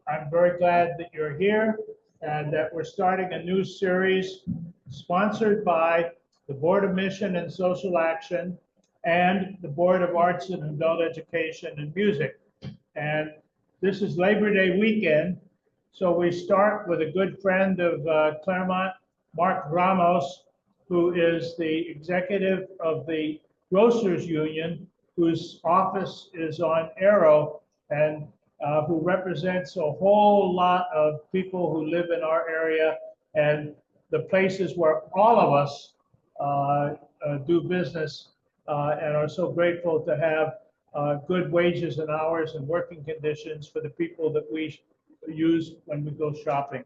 I'm very glad that you're here and that we're starting a new series sponsored by the Board of Mission and Social Action and the Board of Arts and Adult Education and Music. And this is Labor Day weekend, so we start with a good friend of Claremont, Mark Ramos, who is the executive of the Grocers Union, whose office is on Arrow, and who represents a whole lot of people who live in our area and the places where all of us do business and are so grateful to have good wages and hours and working conditions for the people that we use when we go shopping.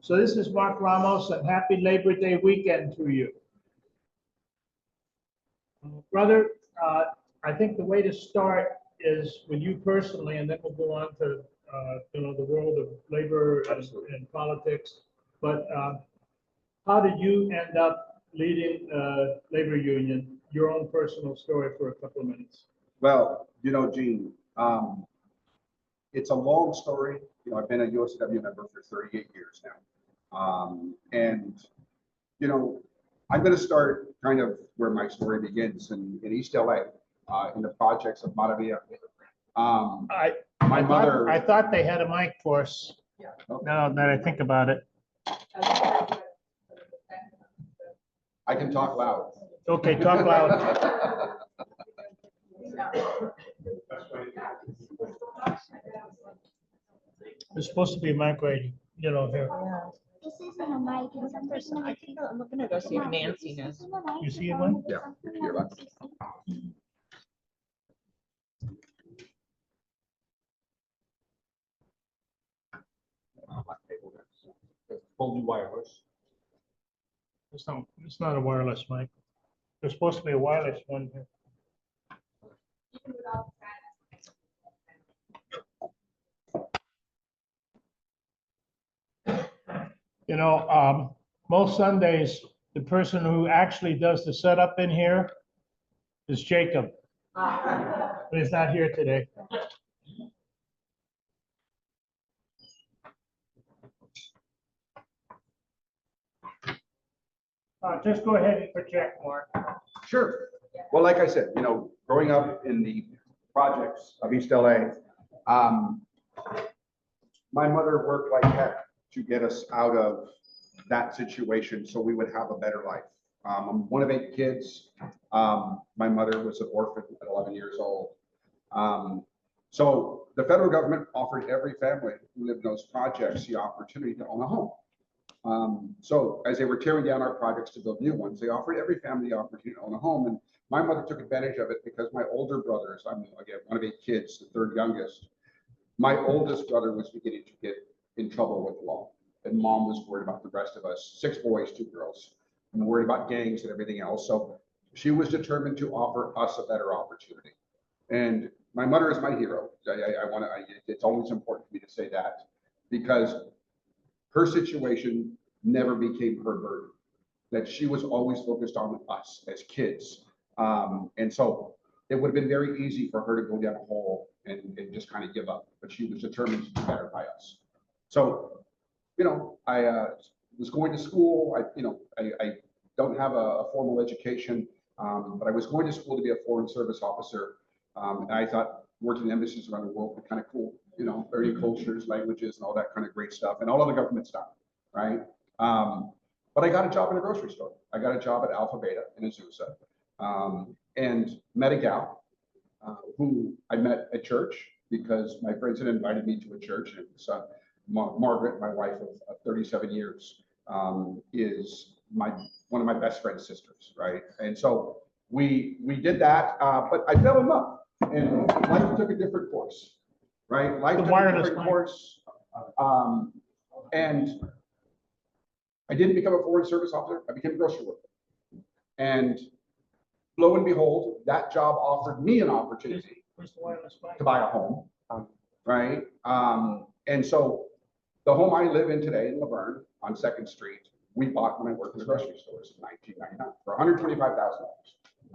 So this is Mark Ramos, and happy Labor Day weekend to you. Brother, I think the way to start is with you personally, and then we'll go on to the world of labor and politics. But how did you end up leading labor union? Your own personal story for a couple of minutes. Well, Gene, it's a long story. I've been a USW member for 38 years now, and I'm going to start kind of where my story begins in East LA, in the projects of Maravilla. I thought they had a mic for us. Yeah. Now that I think about it. I can talk loud. Okay, talk loud. There's supposed to be a mic right, here. This isn't a mic. It's a person. I'm looking to go see if Nancy knows. You see one? Yeah, if you're left. Fully wireless. It's not a wireless mic. There's supposed to be a wireless one here. Most Sundays, the person who actually does the setup in here is Jacob, but he's not here today. Just go ahead and project, Mark. Sure. Well, like I said, growing up in the projects of East LA, my mother worked like heck to get us out of that situation so we would have a better life. I'm one of 8 kids. My mother was an orphan at 11 years old. So the federal government offered every family who lived in those projects the opportunity to own a home. So as they were tearing down our projects to build new ones, they offered every family the opportunity to own a home. And my mother took advantage of it because my older brothers, I'm again one of 8 kids, the 3rd youngest. My oldest brother was beginning to get in trouble with the law, and mom was worried about the rest of us, 6 boys, 2 girls, and worried about gangs and everything else. So she was determined to offer us a better opportunity. And my mother is my hero. It's always important for me to say that, because her situation never became her burden, that she was always focused on us as kids. And so it would have been very easy for her to go down a hole and just kind of give up, but she was determined to do better by us. So, I was going to school. I don't have a formal education, but I was going to school to be a foreign service officer. And I thought working in embassies around the world would be kind of cool, learning cultures, languages, and all that kind of great stuff, and all of the government stuff, right? But I got a job in a grocery store. I got a job at Alpha Beta in Azusa, and met a gal who I met at church because my friends had invited me to a church. And it was Margaret, my wife of 37 years, is one of my best friend's sisters, right? And so we did that, but I fell in love, and life took a different course, right? Life took a different course, and I didn't become a foreign service officer. I became a grocery worker, and lo and behold, that job offered me an opportunity to buy a home, right? And so the home I live in today in Laverne on 2nd Street, we bought when I worked in the grocery stores in 1999 for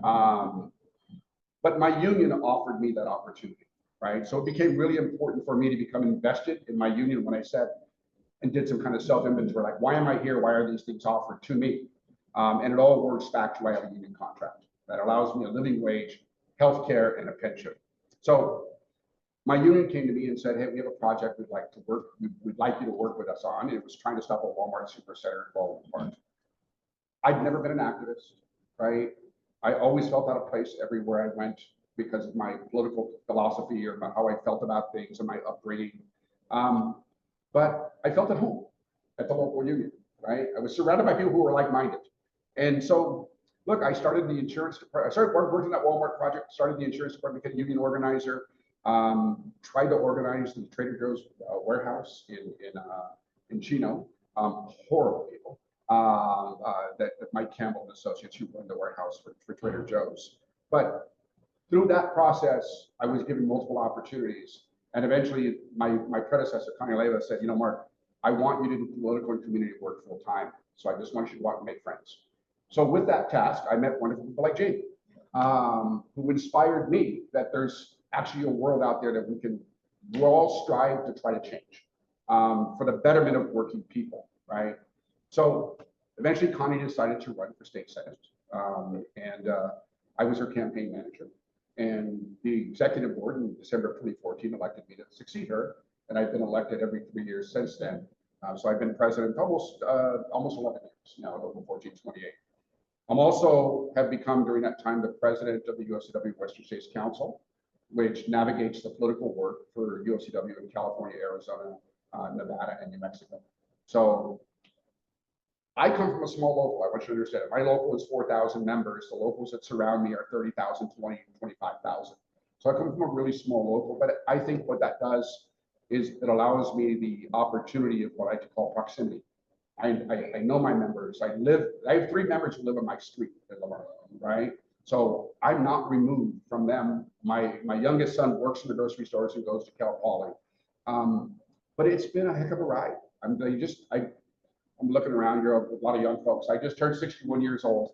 $125,000. But my union offered me that opportunity. right? So it became really important for me to become invested in my union when I said, and did some kind of self-inventory, like, why am I here? Why are these things offered to me? And it all works back to I have a union contract that allows me a living wage, healthcare, and a pension. So my union came to me and said, hey, we have a project we'd like to work, we'd like you to work with us on. It was trying to stop a Walmart supercenter in Baldwin Park. I'd never been an activist, right? I always felt out of place everywhere I went because of my political philosophy or how I felt about things and my upbringing. But I felt at home at the local union, right? I was surrounded by people who were like-minded. And so, look, I started the insurance department. I started working that Walmart project, started the insurance department, became a union organizer, tried to organize the Trader Joe's warehouse in Chino. Horrible people. That Mike Campbell and Associates who run the warehouse for Trader Joe's. But through that process, I was given multiple opportunities. And eventually my predecessor, Connie Leva, said, you know, Mark, I want you to do political and community work full time. So I just want you to go out and make friends. So with that task, I met wonderful people like Jamie, who inspired me that there's actually a world out there that we'll all strive to try to change for the betterment of working people, right? So eventually Connie decided to run for state senate. I was her campaign manager. And the executive board in December of 2014 elected me to succeed her. And I've been elected every 3 years since then. So I've been president almost 11 years now, over 14, 28. I'm also have become during that time the president of the UFCW Western States Council, which navigates the political work for UFCW in California, Arizona, Nevada, and New Mexico. So I come from a small local. I want you to understand it. My local is 4,000 members. The locals that surround me are 30,000, 20, 25,000. So I come from a really small local, but I think what that does is it allows me the opportunity of what I like to call proximity. I know my members. I have 3 members who live on my street in Lamar, right? So I'm not removed from them. My youngest son works in the grocery stores and goes to Cal Poly. But it's been a heck of a ride. I'm looking around here with a lot of young folks. I just turned 61 years old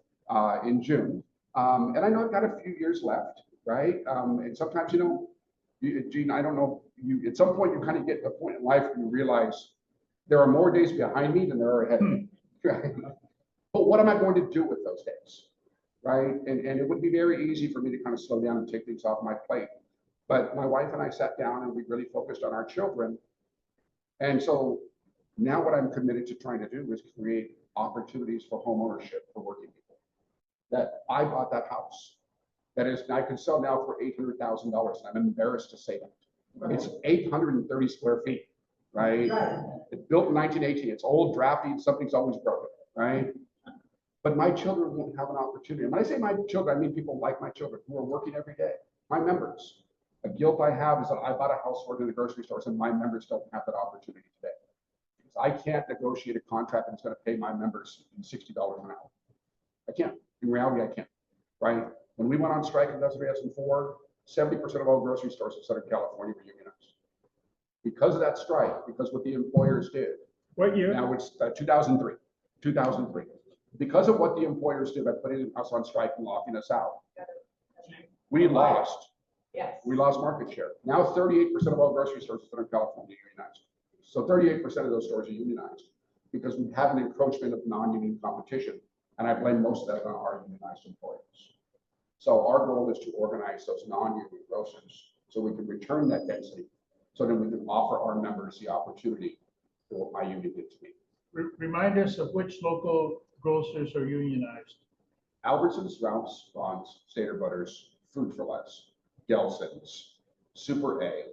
in June. And I know I've got a few years left, right? And sometimes, you know, Gene, I don't know, at some point you kind of get to a point in life where you realize there are more days behind me than there are ahead of me. Right? But what am I going to do with those days, right? And it would be very easy for me to kind of slow down and take things off my plate. But my wife and I sat down and we really focused on our children. And so now what I'm committed to trying to do is create opportunities for home ownership for working people. That I bought that house. That is, I could sell now for $800,000. And I'm embarrassed to say that. It's 830 square feet, right? It's built in 1918. It's old, drafty, something's always broken, right? But my children won't have an opportunity. And when I say my children, I mean people like my children who are working every day. My members. The guilt I have is that I bought a house working in the grocery stores and my members don't have that opportunity today. I can't negotiate a contract that's going to pay my members $60 an hour. I can't. In reality, I can't. Right? When we went on strike in 2004, 70% of all grocery stores in Southern California were unionized. Because of that strike, because what the employers did. What year? Now it's 2003. 2003. Because of what the employers did by putting us on strike and locking us out, we lost. Yes. We lost market share. Now 38% of all grocery stores in Southern California are unionized. So 38% of those stores are unionized because we have an encroachment of non-union competition. And I blame most of that on our unionized employers. So our goal is to organize those non-union grocers so we can return that density so that we can offer our members the opportunity for what my union did to me. Remind us of which local grocers are unionized. Albertsons, Ralph's, Vons, Stater Butters, Food for Less, Gelson's, Super A.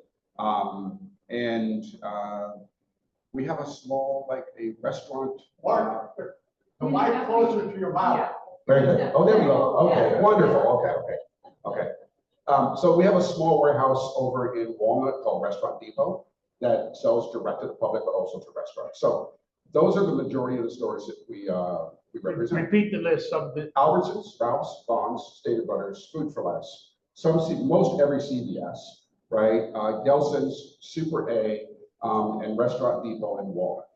We have a small, like a restaurant. The mic closer to your mouth. Very good. Oh, there we go. Okay, wonderful. Okay. So we have a small warehouse over in Walnut called Restaurant Depot that sells direct to the public, but also to restaurants. So those are the majority of the stores that we represent. Repeat the list of the. Albertsons, Ralph's, Vons, Stater Butters, Food for Less, most every CVS, right? Gelson's, Super A, and Restaurant Depot in Walnut.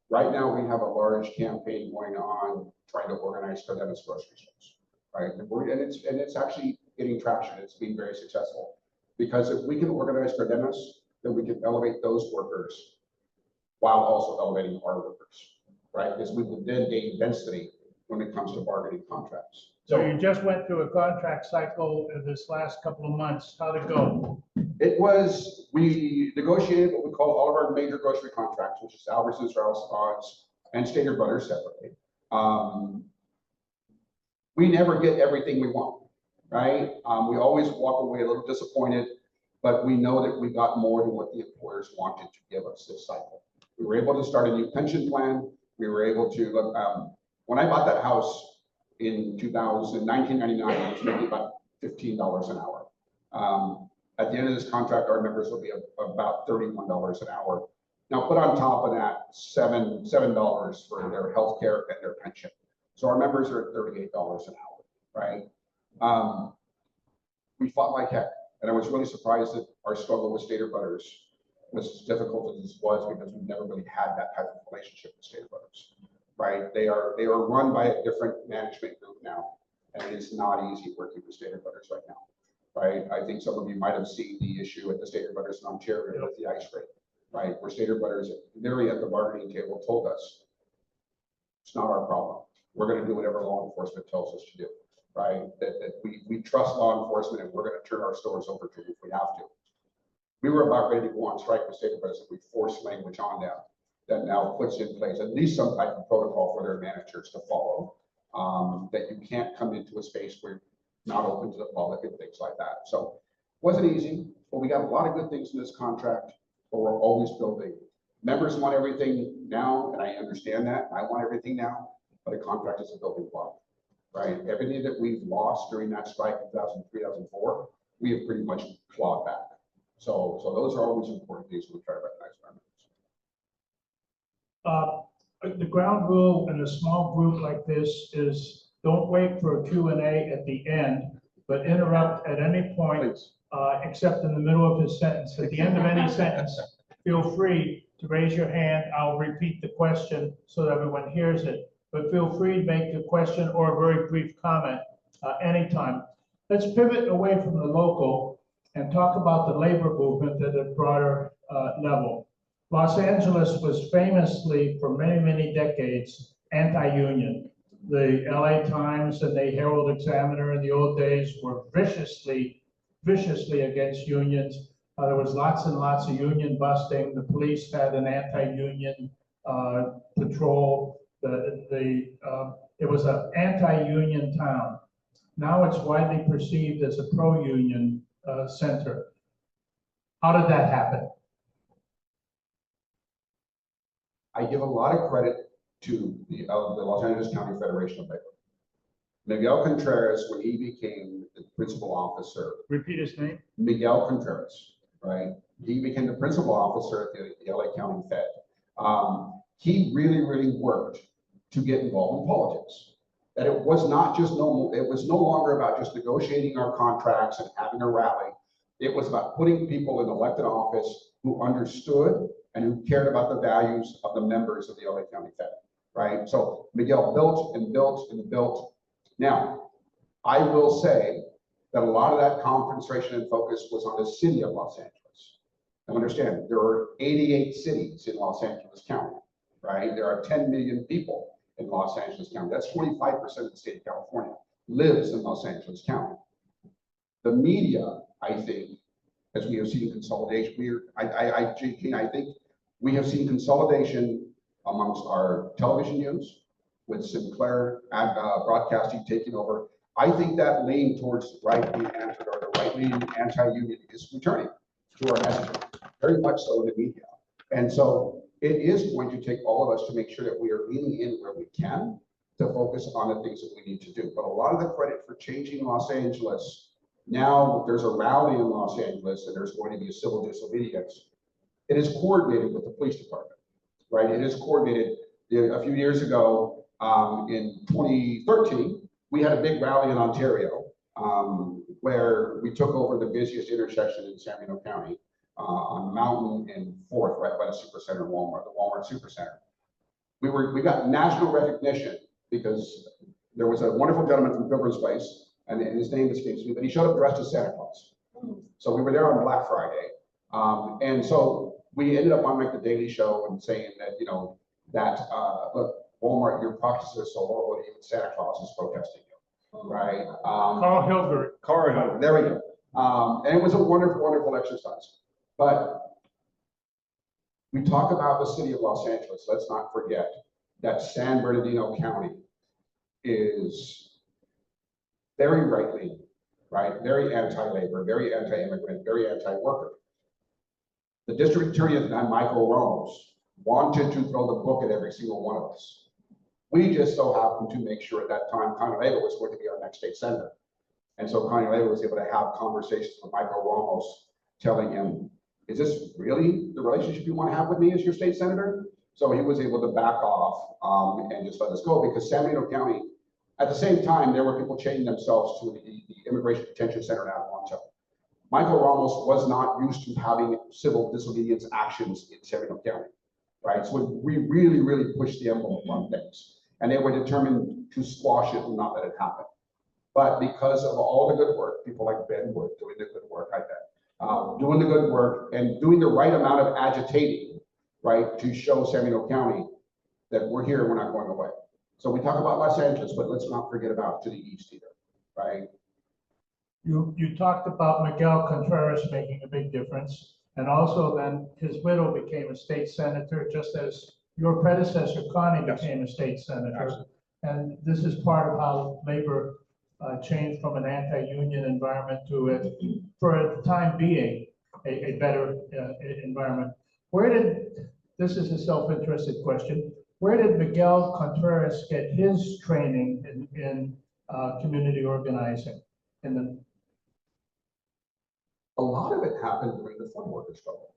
Right now, we have a large campaign going on trying to organize Cardenas grocery stores, right? And it's actually getting traction. It's being very successful. Because if we can organize for dentists, then we can elevate those workers while also elevating our workers, right? Because we would then gain density when it comes to bargaining contracts. So you just went through a contract cycle in this last couple of months. How'd it go? It was, we negotiated what we call all of our major grocery contracts, which is Albertsons, Ralph's, Odds, and Stater Brothers separately. We never get everything we want, right? We always walk away a little disappointed, but we know that we got more than what the employers wanted to give us this cycle. We were able to start a new pension plan. We were able to, when I bought that house in 1999, I was making about $15 an hour. At the end of this contract, our members will be about $31 an hour. Now, put on top of that $7 for their health care and their pension. So our members are at $38 an hour, right? We fought like heck, and I was really surprised that our struggle with Stater Brothers was as difficult as this was, because we've never really had that type of relationship with Stater Brothers, right? They are run by a different management group now, and it is not easy working with Stater Brothers right now, right? I think some of you might have seen the issue at the Stater Brothers in Ontario with the ice rate, right? Where Stater Brothers literally at the bargaining table told us, it's not our problem. We're going to do whatever law enforcement tells us to do, right? That we trust law enforcement, and we're going to turn our stores over to them if we have to. We were about ready to go on strike with Stater Brothers, and we forced language on them that now puts in place at least some type of protocol for their managers to follow, that you can't come into a space where you're not open to the public and things like that. So it wasn't easy, but we got a lot of good things in this contract, but we're always building. Members want everything now, and I understand that. I want everything now, but a contract is a building block, right? Everything that we've lost during that strike in 2003, 2004, we have pretty much clawed back. So those are always important things we try to recognize our members. The ground rule in a small group like this is don't wait for a Q&A at the end, but interrupt at any point, except in the middle of his sentence. At the end of any sentence, feel free to raise your hand. I'll repeat the question so that everyone hears it, but feel free to make a question or a very brief comment anytime. Let's pivot away from the local and talk about the labor movement at a broader level. Los Angeles was famously, for many, many decades, anti-union. The LA Times and the Herald Examiner in the old days were viciously against unions. There was lots and lots of union busting. The police had an anti-union patrol. It was an anti-union town. Now it's widely perceived as a pro-union center. How did that happen? I give a lot of credit to the Los Angeles County Federation of Labor. Miguel Contreras, when he became the principal officer. Repeat his name. Miguel Contreras, right? He became the principal officer at the LA County Fed. He really worked to get involved in politics. That it was not just it was no longer about just negotiating our contracts and having a rally. It was about putting people in elected office who understood and who cared about the values of the members of the LA County Fed, right? So Miguel built and built and built. Now, I will say that a lot of that concentration and focus was on the city of Los Angeles. Now understand, there are 88 cities in Los Angeles County, right? There are 10 million people in Los Angeles County. That's 25% of the state of California lives in Los Angeles County. The media, I think, as we have seen consolidation, I think we have seen consolidation amongst our television news with Sinclair Broadcasting taking over. I think that lean towards the right-leaning or the right-leaning anti-union is returning to our messaging, very much so in the media. And so it is going to take all of us to make sure that we are leaning in where we can to focus on the things that we need to do. But a lot of the credit for changing Los Angeles, now there's a rally in Los Angeles and there's going to be a civil disobedience. It is coordinated with the police department, right? It is coordinated. A few years ago, in 2013, we had a big rally in Ontario where we took over the busiest intersection in San Bernardino County on Mountain and 4th, right by the Supercenter Walmart, the Walmart Supercenter. We got national recognition because there was a wonderful gentleman from Pilgrim's Place, and his name escapes me, but he showed up dressed as Santa Claus. So we were there on Black Friday. And so we ended up on like the Daily Show and saying that, you know, that, look, Walmart, your practices are so horrible, even Santa Claus is protesting you, right? Carl Hilgert. There we go. And it was a wonderful, wonderful exercise. But we talk about the city of Los Angeles. Let's not forget that San Bernardino County is very right-leaning, right? Very anti-labor, very anti-immigrant, very anti-worker. The district attorney at the time, Michael Ramos, wanted to throw the book at every single one of us. We just so happened to make sure at that time Connie Leyva was going to be our next state senator. And so Connie Leyva was able to have conversations with Michael Ramos, telling him, is this really the relationship you want to have with me as your state senator? So he was able to back off and just let us go, because San Bernardino County, at the same time, there were people chaining themselves to the Immigration Detention Center in Adelanto. Michael Ramos was not used to having civil disobedience actions in San Bernardino County, right? So we really, really pushed the envelope on things, and they were determined to squash it and not let it happen. But because of all the good work, people like Ben Wood doing the good work, I bet, doing the good work and doing the right amount of agitating, right, to show San Bernardino County that we're here, we're not going away. So we talk about Los Angeles, but let's not forget about to the east either, right? You talked about Miguel Contreras making a big difference, and also then his widow became a state senator, just as your predecessor Connie became a state senator. Absolutely. And this is part of how labor changed from an anti-union environment to a, for the time being, a better environment. This is a self-interested question, where did Miguel Contreras get his training in community organizing? A lot of it happened during the farm worker struggle,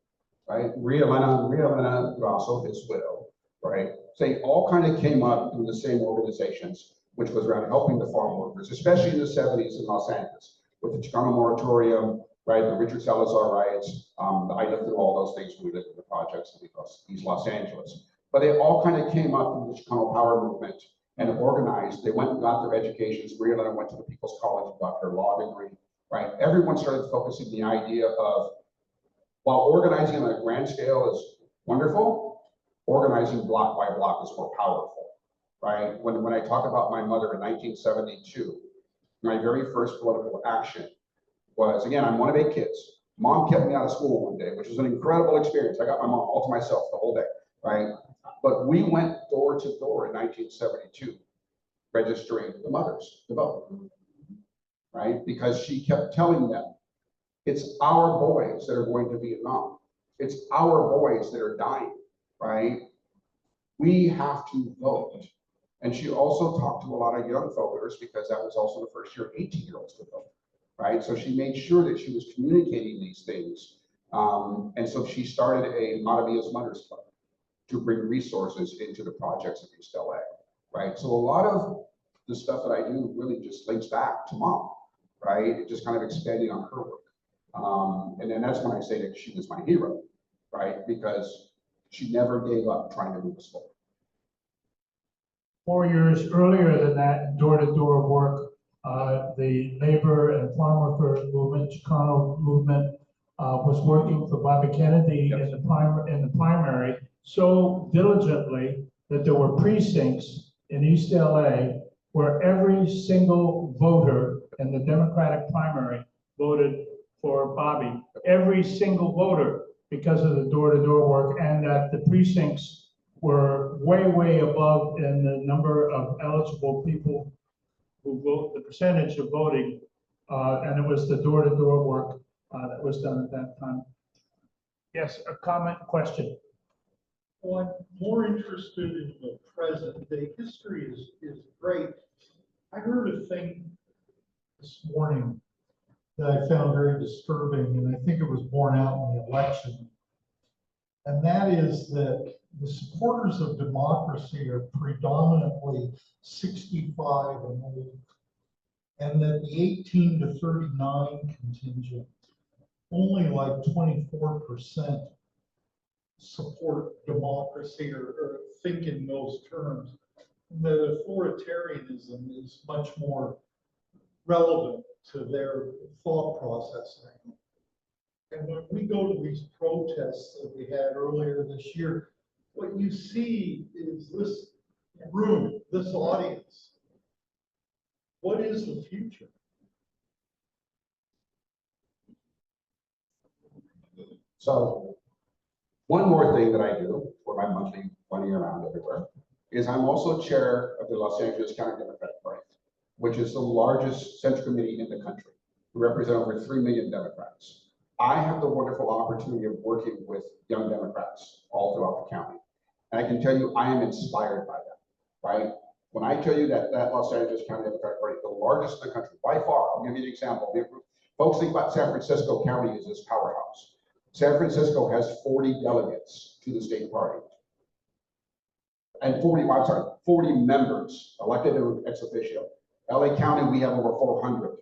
right? Maria Elena Grasso, his widow, right? They all kind of came up through the same organizations, which was around helping the farm workers, especially in the 70s in Los Angeles, with the Chicano moratorium, right? The Richard Salazar riots. I lived through all those things when we lived in the projects in East Los Angeles. But they all kind of came up through the Chicano power movement and organized. They went and got their educations. Maria Elena went to the People's College and got her law degree. Right? Everyone started focusing the idea of, while organizing on a grand scale is wonderful, organizing block by block is more powerful, right? When I talk about my mother in 1972, my very first political action was, again, I'm one of 8 kids. Mom kept me out of school one day, which was an incredible experience. I got my mom all to myself the whole day, right? But we went door to door in 1972, registering the mothers to vote. Right? Because she kept telling them, it's our boys that are going to Vietnam. It's our boys that are dying, right? We have to vote. And she also talked to a lot of young voters, because that was also the first year 18-year-olds could vote, right? So she made sure that she was communicating these things. And so she started a Maravillas Mothers Club to bring resources into the projects in East LA, right? So a lot of the stuff that I do really just links back to Mom. Right? Just kind of expanding on her work. And then that's when I say that she was my hero, right? Because she never gave up trying to move us forward. 4 years earlier than that, door-to-door work, the labor and farm worker movement, Chicano movement, was working for Bobby Kennedy in the primary so diligently that there were precincts in East LA where every single voter in the Democratic primary voted for Bobby. Every single voter, because of the door-to-door work, and that the precincts were way, way above in the number of eligible people who vote, the percentage of voting, and it was the door-to-door work that was done at that time. Yes, a comment, question? Well, I'm more interested in the present. The history is great. I heard a thing this morning that I found very disturbing, and I think it was borne out in the election. And that is that the supporters of democracy are predominantly 65 and older, and that the 18 to 39 contingent, only like 24% support democracy or think in those terms. The authoritarianism is much more relevant to their thought processing. And when we go to these protests that we had earlier this year, what you see is this room, this audience. What is the future? So one more thing that I do for my monthly running around everywhere is I'm also chair of the Los Angeles County Democratic Party, which is the largest central committee in the country. We represent over 3 million Democrats. I have the wonderful opportunity of working with young Democrats all throughout the county. And I can tell you, I am inspired by that, right? When I tell you that Los Angeles County Democratic Party, the largest in the country, by far, I'll give you an example. Folks think about San Francisco County as this powerhouse. San Francisco has 40 delegates to the state party. And 40 members elected ex officio. LA County, we have over 400.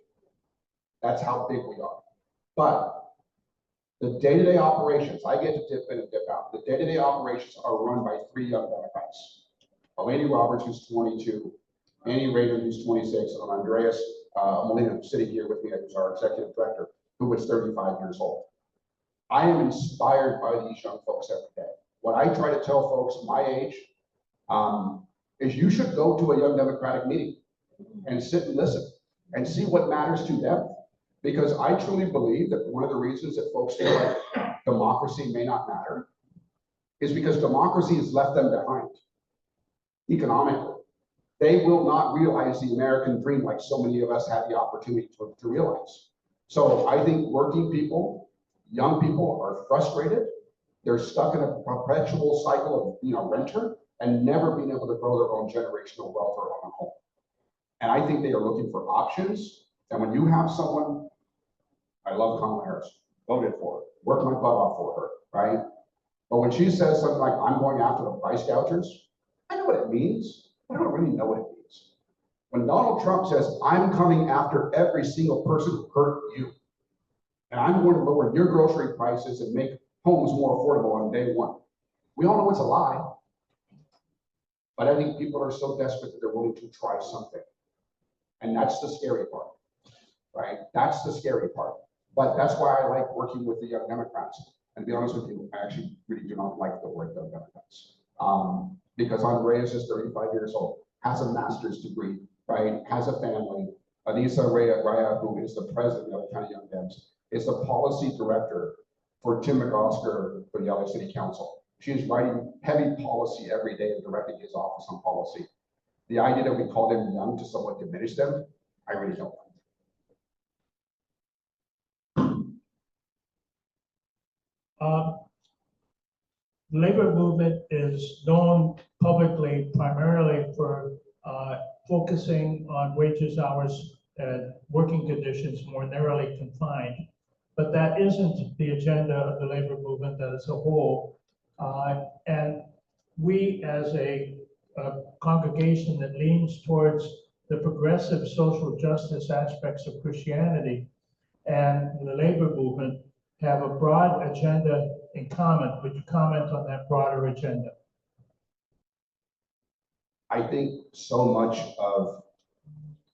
That's how big we are. But the day-to-day operations, I get to dip in and dip out. The day-to-day operations are run by 3 young Democrats. Louise Roberts, who's 22, Annie Rader, who's 26, and Andreas Molina, sitting here with me, who's our executive director, who is 35 years old. I am inspired by these young folks every day. What I try to tell folks my age is you should go to a young Democratic meeting and sit and listen and see what matters to them. Because I truly believe that one of the reasons that folks feel like democracy may not matter is because democracy has left them behind economically. They will not realize the American dream like so many of us had the opportunity to realize. So I think working people, young people are frustrated. They're stuck in a perpetual cycle of renter and never being able to grow their own generational wealth or own a home. And I think they are looking for options. And when you have someone, I love Kamala Harris, voted for her, worked my butt off for her, right? But when she says something like, I'm going after the price gougers, I know what it means. I don't really know what it means. When Donald Trump says, I'm coming after every single person who hurt you, and I'm going to lower your grocery prices and make homes more affordable on day one. We all know it's a lie. But I think people are so desperate that they're willing to try something. And that's the scary part, right? That's the scary part. But that's why I like working with the young Democrats. And to be honest with you, I actually really do not like the word young Democrats. Because Andreas is 35 years old, has a master's degree, right? Has a family. Anissa Raya, who is the president of the County Young Dems, is the policy director for Tim McOsker for the LA City Council. She is writing heavy policy every day and directing his office on policy. The idea that we call them young to somewhat diminish them, I really don't like. The labor movement is known publicly primarily for focusing on wages, hours, and working conditions more narrowly confined. But that isn't the agenda of the labor movement as a whole. And we, as a congregation that leans towards the progressive social justice aspects of Christianity and the labor movement, have a broad agenda in common. Would you comment on that broader agenda? I think so much of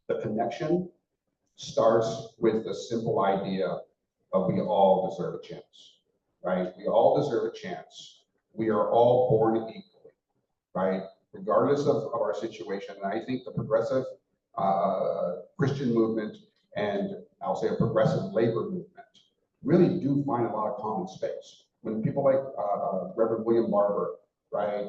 the connection starts with the simple idea of we all deserve a chance, right? We all deserve a chance. We are all born equally, right? Regardless of our situation. And I think the progressive Christian movement and I'll say a progressive labor movement really do find a lot of common space. When people like Reverend William Barber, right,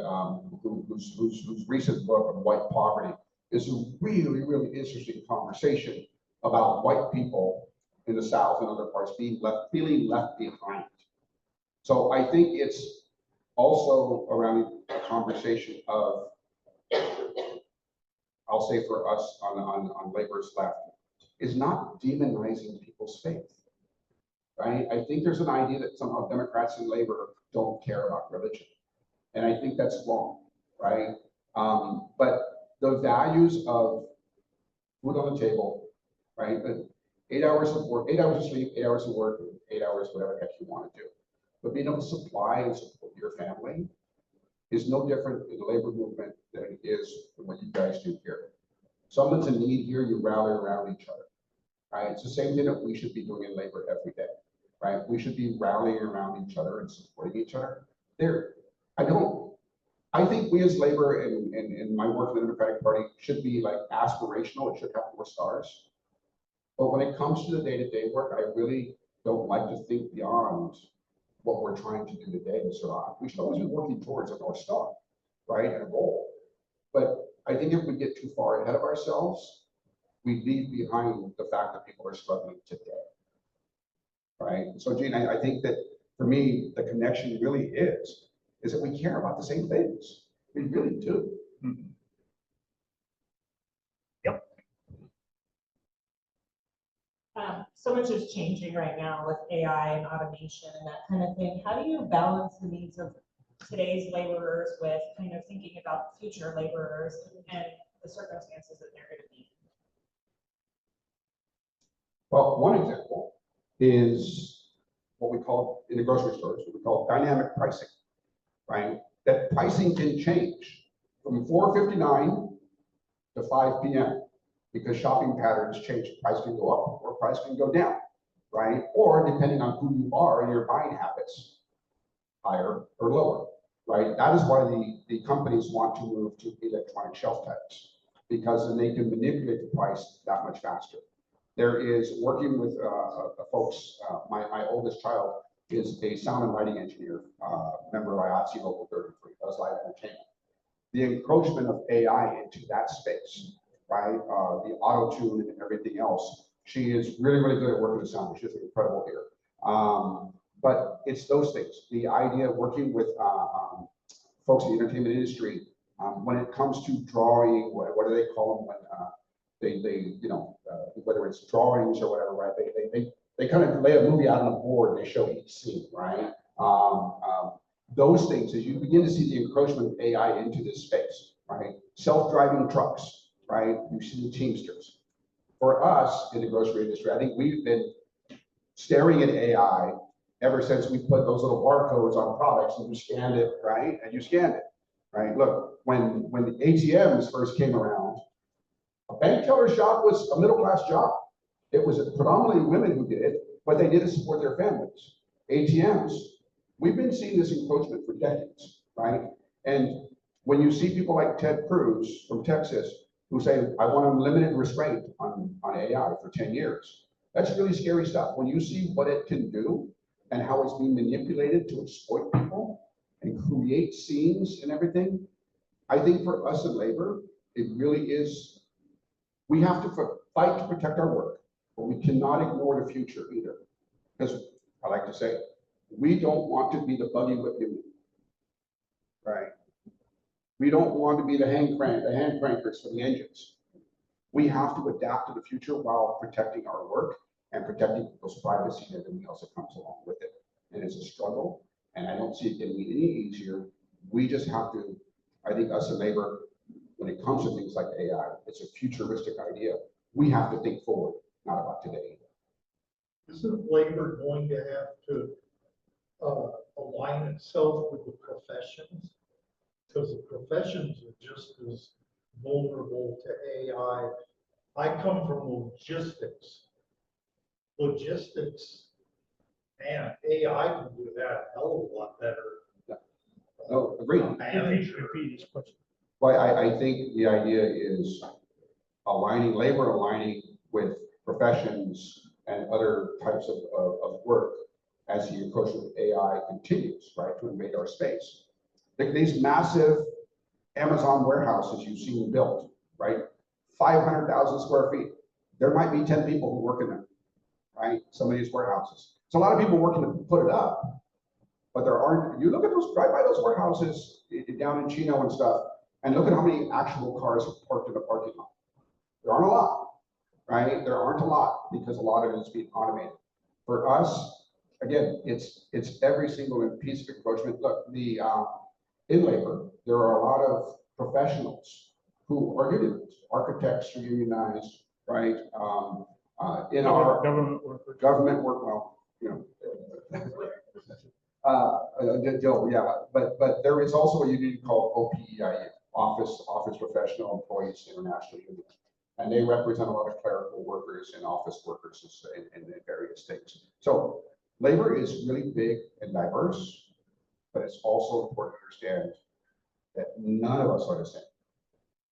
whose recent book on white poverty is a really, really interesting conversation about white people in the South and other parts feeling left behind. So I think it's also around a conversation of, I'll say for us on labor's left, is not demonizing people's faith. Right? I think there's an idea that somehow Democrats and labor don't care about religion. And I think that's wrong, right? But the values of food on the table, right? 8 hours of work, 8 hours of sleep, 8 hours of work, 8 hours, whatever the heck you want to do. But being able to supply and support your family is no different in the labor movement than it is in what you guys do here. Someone's in need here, you rally around each other. right? It's the same thing that we should be doing in labor every day, right? We should be rallying around each other and supporting each other. I think we as labor and my work in the Democratic Party should be like aspirational. It should have more stars. But when it comes to the day-to-day work, I really don't like to think beyond what we're trying to do today to survive. We should always be working towards a North Star, right, and a goal. But I think if we get too far ahead of ourselves, we leave behind the fact that people are struggling today, right? So, Gene, I think that for me, the connection really is that we care about the same things. We really do. So much is changing right now with AI and automation and that kind of thing. How do you balance the needs of today's laborers with kind of thinking about future laborers and the circumstances that they're going to be? Well, one example is what we call in the grocery stores, what we call dynamic pricing, right? That pricing can change from 4:59 to 5 p.m. because shopping patterns change. Price can go up or price can go down, right? Or depending on who you are and your buying habits, higher or lower, right? That is why the companies want to move to electronic shelf tags, because then they can manipulate the price that much faster. There is working with folks, my oldest child is a sound and lighting engineer, member of IATSE Local 33, does live entertainment. The encroachment of AI into that space, right? The auto tune and everything else. She is really, really good at working with sound. She's incredible here. But it's those things. The idea of working with folks in the entertainment industry, when it comes to drawing, what do they call them when whether it's drawings or whatever, right? They kind of lay a movie out on a board and they show each scene, right? Those things, as you begin to see the encroachment of AI into this space, right? Self-driving trucks, right? You see the Teamsters. For us in the grocery industry, I think we've been staring at AI ever since we put those little barcodes on products and you scanned it, right? And you scanned it, right? Look, when the ATMs first came around, a bank teller's job was a middle-class job. It was predominantly women who did it, but they did it to support their families. ATMs, we've been seeing this encroachment for decades, right? And when you see people like Ted Cruz from Texas who say, I want unlimited restraint on AI for 10 years, that's really scary stuff. When you see what it can do and how it's being manipulated to exploit people and create scenes and everything, I think for us in labor, it really is, we have to fight to protect our work, but we cannot ignore the future either. Because I like to say, we don't want to be the buggy whip union, right? We don't want to be the hand crankers for the engines. We have to adapt to the future while protecting our work and protecting people's privacy and everything else that comes along with it. And it's a struggle, and I don't see it getting any easier. We just have to, I think us in labor, when it comes to things like AI, it's a futuristic idea. We have to think forward, not about today. Isn't labor going to have to align itself with the professions? Because the professions are just as vulnerable to AI. I come from logistics. Logistics, man, AI can do that a hell of a lot better. No, agreed. Repeat his question. Well, I think the idea is labor aligning with professions and other types of work as the encroachment of AI continues, right, to invade our space. These massive Amazon warehouses you've seen built, right, 500,000 square feet. There might be 10 people who work in them, right? Some of these warehouses. It's a lot of people working to put it up, but there aren't. You look at those, drive by those warehouses down in Chino and stuff, and look at how many actual cars are parked in the parking lot. There aren't a lot, right? There aren't a lot because a lot of it is being automated. For us, again, it's every single piece of encroachment. Look, in labor, there are a lot of professionals who are unionized. Architects are unionized, right? In our government work, well, you know, yeah, but there is also a union called OPEIU, Office Professional Employees International Union. And they represent a lot of clerical workers and office workers in various states. So labor is really big and diverse, but it's also important to understand that none of us are the same,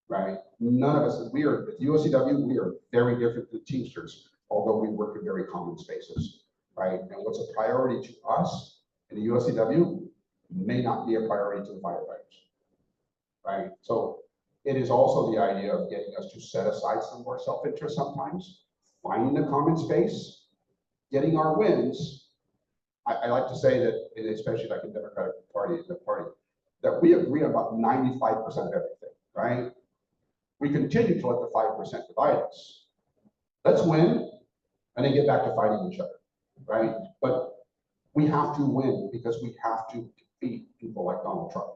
right? None of us, we are, at USCW, we are very different than Teamsters, although we work in very common spaces, right? And what's a priority to us in the USCW may not be a priority to the firefighters, right? So it is also the idea of getting us to set aside some more self-interest sometimes, finding the common space, getting our wins. I like to say that, especially like in Democratic Party, that we agree on about 95% of everything, right? We continue to let the 5% divide us. Let's win and then get back to fighting each other, right? But we have to win because we have to defeat people like Donald Trump.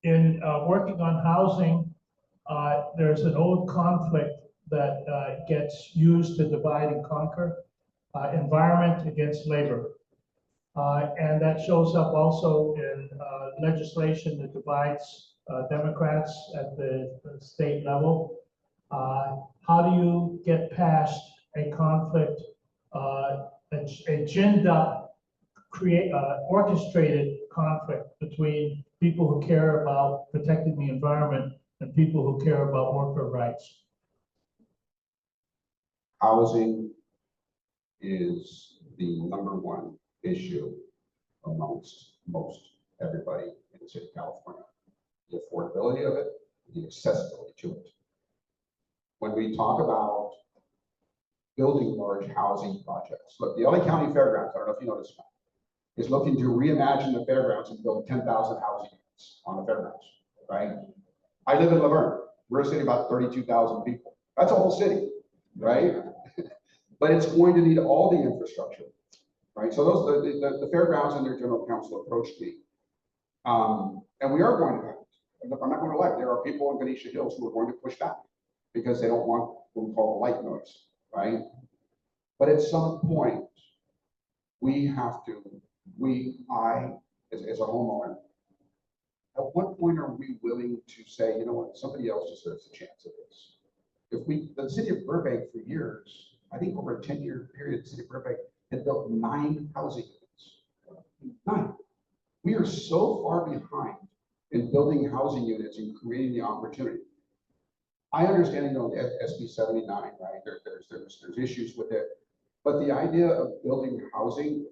In working on housing, there's an old conflict that gets used to divide and conquer, environment against labor. And that shows up also in legislation that divides Democrats at the state level. How do you get past a conflict, a ginned up, orchestrated conflict between people who care about protecting the environment and people who care about worker rights? Housing is the #1 issue amongst most everybody in the state of California. The affordability of it, the accessibility to it. When we talk about building large housing projects, look, the LA County Fairgrounds, I don't know if you know this, is looking to reimagine the fairgrounds and build 10,000 housing units on the fairgrounds, right? I live in Laverne. We're a city of about 32,000 people. That's a whole city, right? But it's going to need all the infrastructure, right? So the fairgrounds and their general counsel approached me. And we are going to have, I'm not going to lie, there are people in Benicia Hills who are going to push back because they don't want what we call the light noise, right? But at some point, we have to, as a homeowner, at what point are we willing to say, you know what, somebody else deserves a chance at this? The city of Burbank for years, I think over a 10-year period, the city of Burbank had built 9 housing units. 9. We are so far behind in building housing units and creating the opportunity. I understand, you know, SB 79, right? There's issues with it, but the idea of building housing,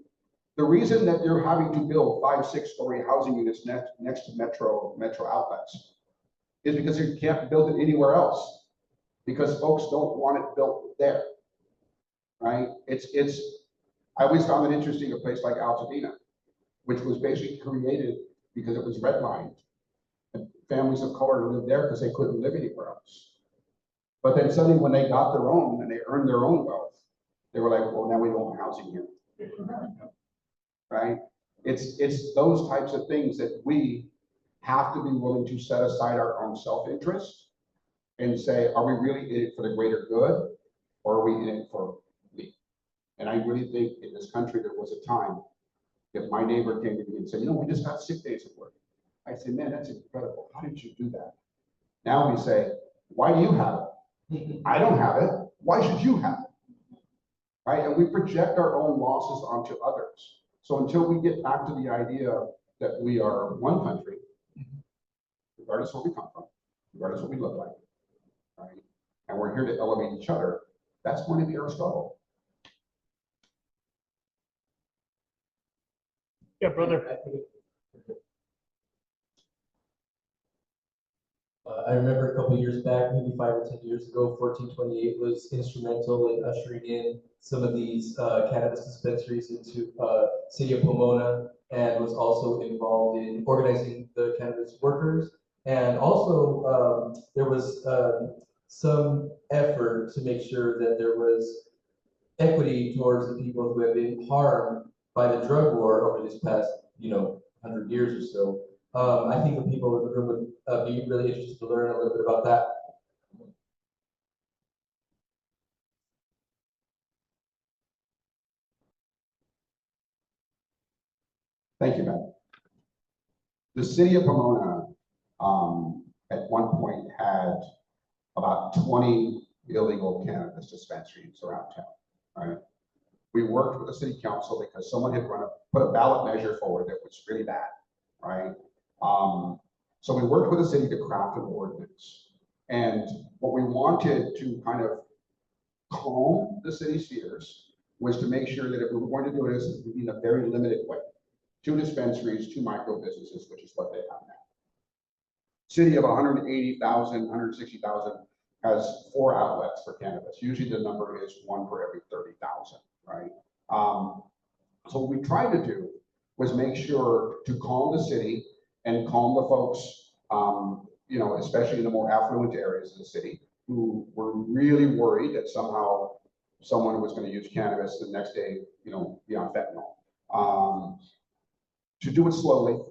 the reason that you're having to build 5, 6-story housing units next to metro outlets is because you can't build it anywhere else because folks don't want it built there, right? I always found it interesting, a place like Altadena, which was basically created because it was redlined. And families of color lived there because they couldn't live anywhere else. But then suddenly when they got their own and they earned their own wealth, they were like, well, now we don't want housing here. Right? It's those types of things that we have to be willing to set aside our own self-interest and say, are we really in it for the greater good, or are we in it for me? And I really think in this country, there was a time if my neighbor came to me and said, you know, we just got sick days at work. I said, man, that's incredible. How did you do that? Now we say, why do you have it? I don't have it. Why should you have it? Right? And we project our own losses onto others. So until we get back to the idea that we are one country, regardless of where we come from, regardless of what we look like, right? And we're here to elevate each other, that's going to be our struggle. Yeah, brother. I remember a couple of years back, maybe 5 or 10 years ago, 1428 was instrumental in ushering in some of these cannabis dispensaries into city of Pomona, and was also involved in organizing the cannabis workers. And also there was some effort to make sure that there was equity towards the people who have been harmed by the drug war over this past, 100 years or so. I think the people in the room would be really interested to learn a little bit about that. Thank you, Ben. The city of Pomona at one point had about 20 illegal cannabis dispensaries around town, right? We worked with the city council because someone had put a ballot measure forward that was really bad, right? So we worked with the city to craft an ordinance. And what we wanted to kind of calm the city's fears was to make sure that if we were going to do this, it would be in a very limited way. 2 dispensaries, 2 micro businesses, which is what they have now. City of 180,000, 160,000 has 4 outlets for cannabis. Usually the number is 1 for every 30,000, right? So what we tried to do was make sure to calm the city and calm the folks, you know, especially in the more affluent areas of the city, who were really worried that somehow someone was going to use cannabis the next day, you know, be on fentanyl. To do it slowly,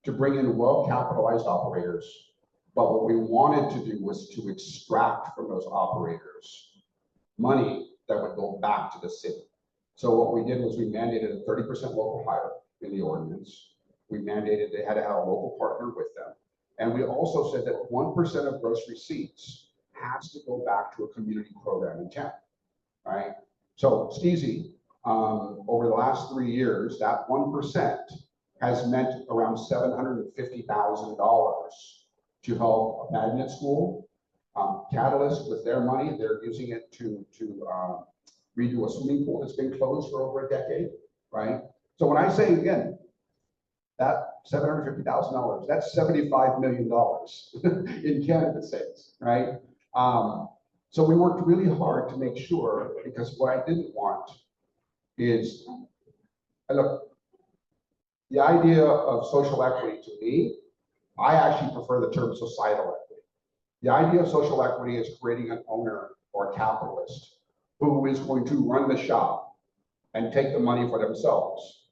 to bring in well-capitalized operators. But what we wanted to do was to extract from those operators money that would go back to the city. So what we did was we mandated a 30% local hire in the ordinance. We mandated they had to have a local partner with them. And we also said that 1% of gross receipts has to go back to a community program in town, right? So Steezy, over the last 3 years, that 1% has meant around $750,000 to help a magnet school. Catalyst, with their money, they're using it to redo a swimming pool that's been closed for over a decade, right? So when I say, again, that $750,000, that's $75 million in cannabis sales, right? So we worked really hard to make sure, because what I didn't want is, look, the idea of social equity to me, I actually prefer the term societal equity. The idea of social equity is creating an owner or a capitalist who is going to run the shop and take the money for themselves.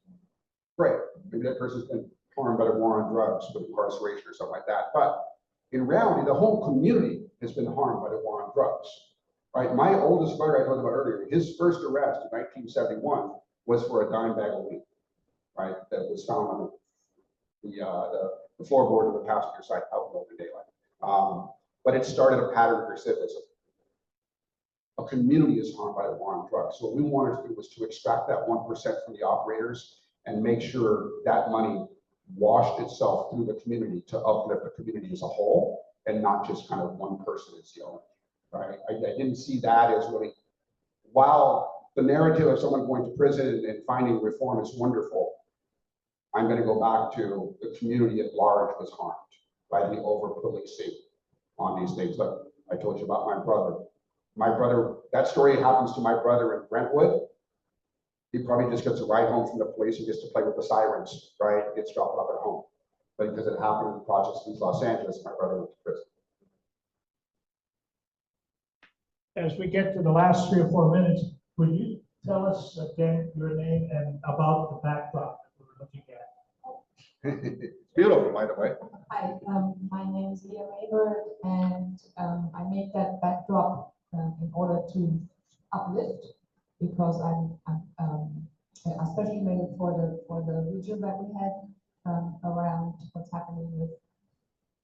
Great, maybe that person's been harmed by the war on drugs with incarceration or something like that. But in reality, the whole community has been harmed by the war on drugs, right? My oldest brother I told you about earlier, his first arrest in 1971 was for a dime bag of weed, right? That was found on the floorboard of the passenger side out in open daylight. But it started a pattern of recidivism. A community is harmed by the war on drugs. So what we wanted to do was to extract that 1% from the operators and make sure that money washed itself through the community to uplift the community as a whole, and not just kind of one person as the owner, right? I didn't see that as really, while the narrative of someone going to prison and finding reform is wonderful, I'm going to go back to the community at large was harmed by the over-policing on these things. Like I told you about my brother. My brother, that story happens to my brother in Brentwood. He probably just gets a ride home from the police and gets to play with the sirens, right? Gets dropped off at home. But because it happened in the projects in Los Angeles, my brother went to prison. As we get to the last 3 or 4 minutes, would you tell us again your name and about the backdrop that we're looking at? It's beautiful, by the way. Hi, my name is Leah Rayburn, and I made that backdrop in order to uplift, because I'm especially maybe for the region that we had around what's happening with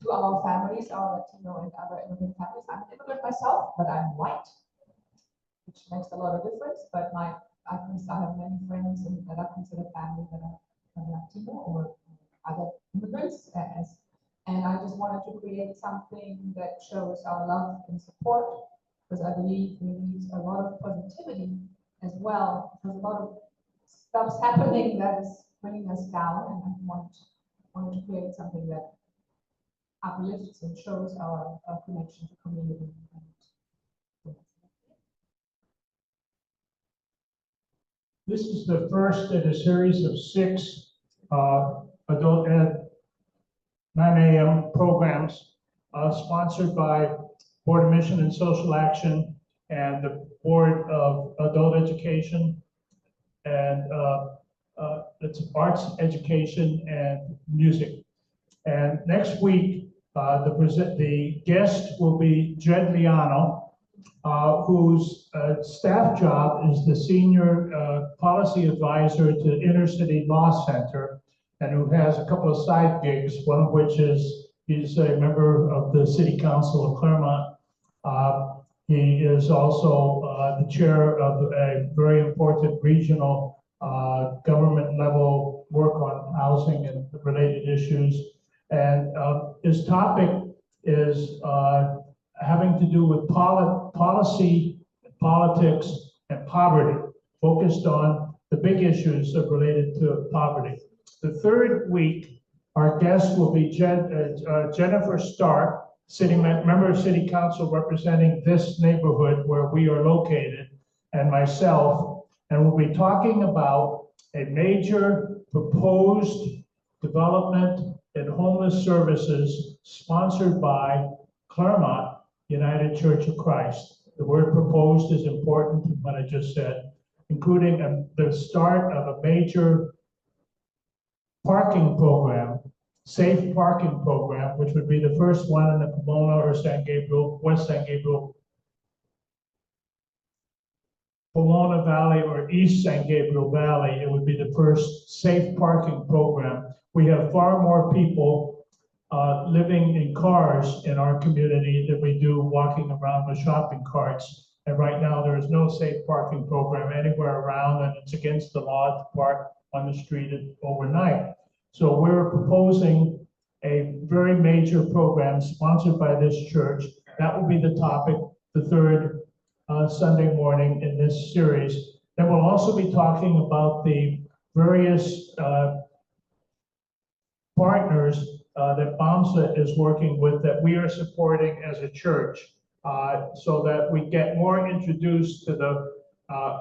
to our families, our Latino and other immigrant families. I'm an immigrant myself, but I'm white, which makes a lot of difference. But I have many friends that are considered family that are Latino or other immigrants, and I just wanted to create something that shows our love and support, because I believe we need a lot of positivity as well. There's a lot of stuff's happening that is bringing us down, and I wanted to create something that uplifts and shows our connection to community. This is the first in a series of 6 adult ed 9 a.m. programs sponsored by Board of Mission and Social Action and the Board of Adult Education, and it's arts, education, and music. And next week, the guest will be Jed Liano, whose staff job is the senior policy advisor to Inner City Law Center, and who has a couple of side gigs, one of which is He's a member of the City Council of Claremont. He is also the chair of a very important regional government level work on housing and related issues. And his topic is having to do with policy, politics, and poverty, focused on the big issues related to poverty. The third week, our guest will be Jennifer Stark, member of City Council representing this neighborhood where we are located, and myself, and we'll be talking about a major proposed development in homeless services sponsored by Claremont United Church of Christ. The word proposed is important to what I just said, including the start of a major parking program, safe parking program, which would be the first one in the Pomona or San Gabriel, West San Gabriel, Pomona Valley or East San Gabriel Valley. It would be the first safe parking program. We have far more people living in cars in our community than we do walking around with shopping carts. And right now, there is no safe parking program anywhere around, and it's against the law to park on the street overnight. So we're proposing a very major program sponsored by this church. That will be the topic, the third Sunday morning in this series. Then we'll also be talking about the various partners that BOMSA is working with that we are supporting as a church, so that we get more introduced to the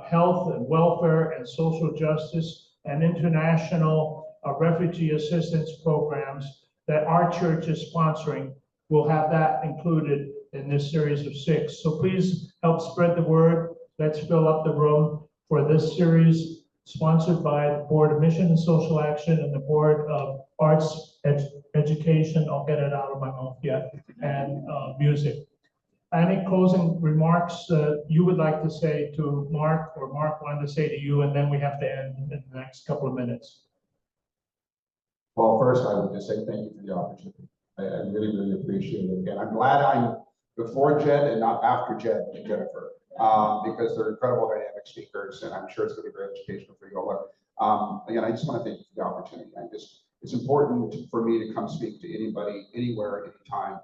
health and welfare and social justice and international refugee assistance programs that our church is sponsoring. We'll have that included in this series of 6. So please help spread the word. Let's fill up the room for this series sponsored by the Board of Mission and Social Action and the Board of Arts Education. I'll get it out of my mouth yet, and music. Any closing remarks you would like to say to Mark, or Mark wanted to say to you, and then we have to end in the next couple of minutes. Well, first, I would just say thank you for the opportunity. I really, really appreciate it. And I'm glad I'm before Jed and not after Jed and Jennifer, because they're incredible dynamic speakers, and I'm sure it's going to be very educational for you all. Again, I just want to thank you for the opportunity. It's important for me to come speak to anybody, anywhere, anytime,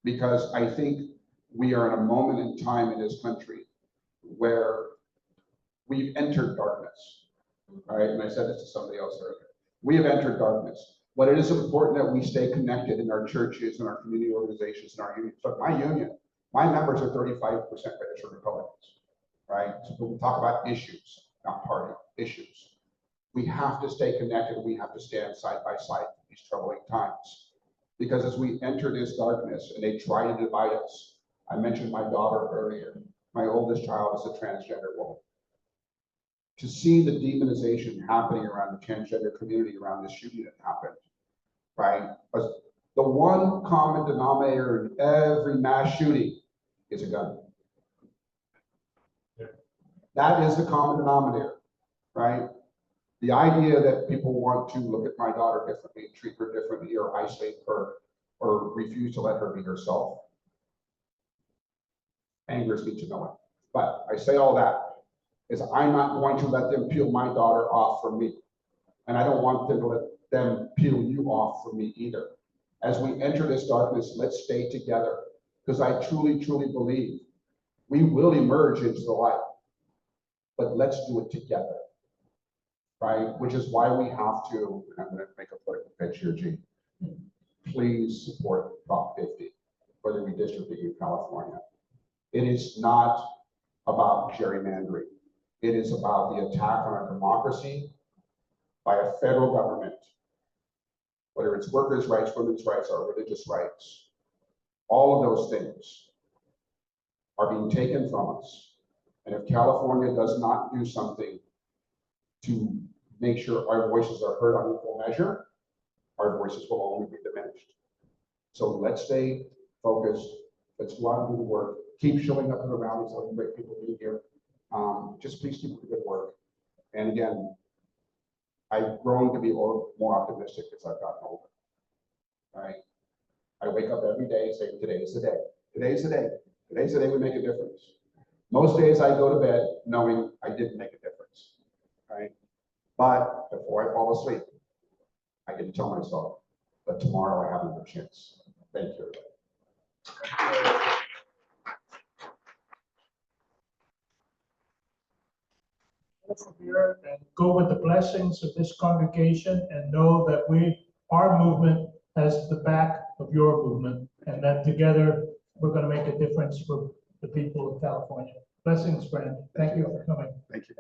because I think we are in a moment in time in this country where we've entered darkness, right? And I said this to somebody else earlier. We have entered darkness, but it is important that we stay connected in our churches and our community organizations and our unions. But my union, my members are 35% registered Republicans, right? So when we talk about issues, not party, issues, we have to stay connected. We have to stand side by side in these troubling times. Because as we enter this darkness and they try to divide us, I mentioned my daughter earlier. My oldest child is a transgender woman. To see the demonization happening around the transgender community around this shooting that happened, right? The one common denominator in every mass shooting is a gun. Yeah. That is the common denominator, right? The idea that people want to look at my daughter differently, treat her differently, or isolate her, or refuse to let her be herself, angers me to no end. But I say all that is I'm not going to let them peel my daughter off from me. And I don't want them to let them peel you off from me either. As we enter this darkness, let's stay together, because I truly, truly believe we will emerge into the light, but let's do it together, right? Which is why we have to, and I'm going to make a political pitch here, Gene. Please support Prop 50 for the redistricting in California. It is not about gerrymandering. It is about the attack on our democracy by a federal government, whether it's workers' rights, women's rights, or religious rights. All of those things are being taken from us. And if California does not do something to make sure our voices are heard on equal measure, our voices will only be diminished. So let's stay focused. Let's go out and do the work. Keep showing up in the rallies, letting great people be here. Just please keep the good work. And again, I've grown to be more optimistic as I've gotten older, right? I wake up every day saying, today is the day, today's the day, today's the day we make a difference. Most days I go to bed knowing I didn't make a difference, right? But before I fall asleep, I get to tell myself, but tomorrow I have another chance. Thank you. Here and go with the blessings of this congregation and know that our movement has the back of your movement, and that together we're going to make a difference for the people of California. Blessings, friend. Thank you for coming. Thank you.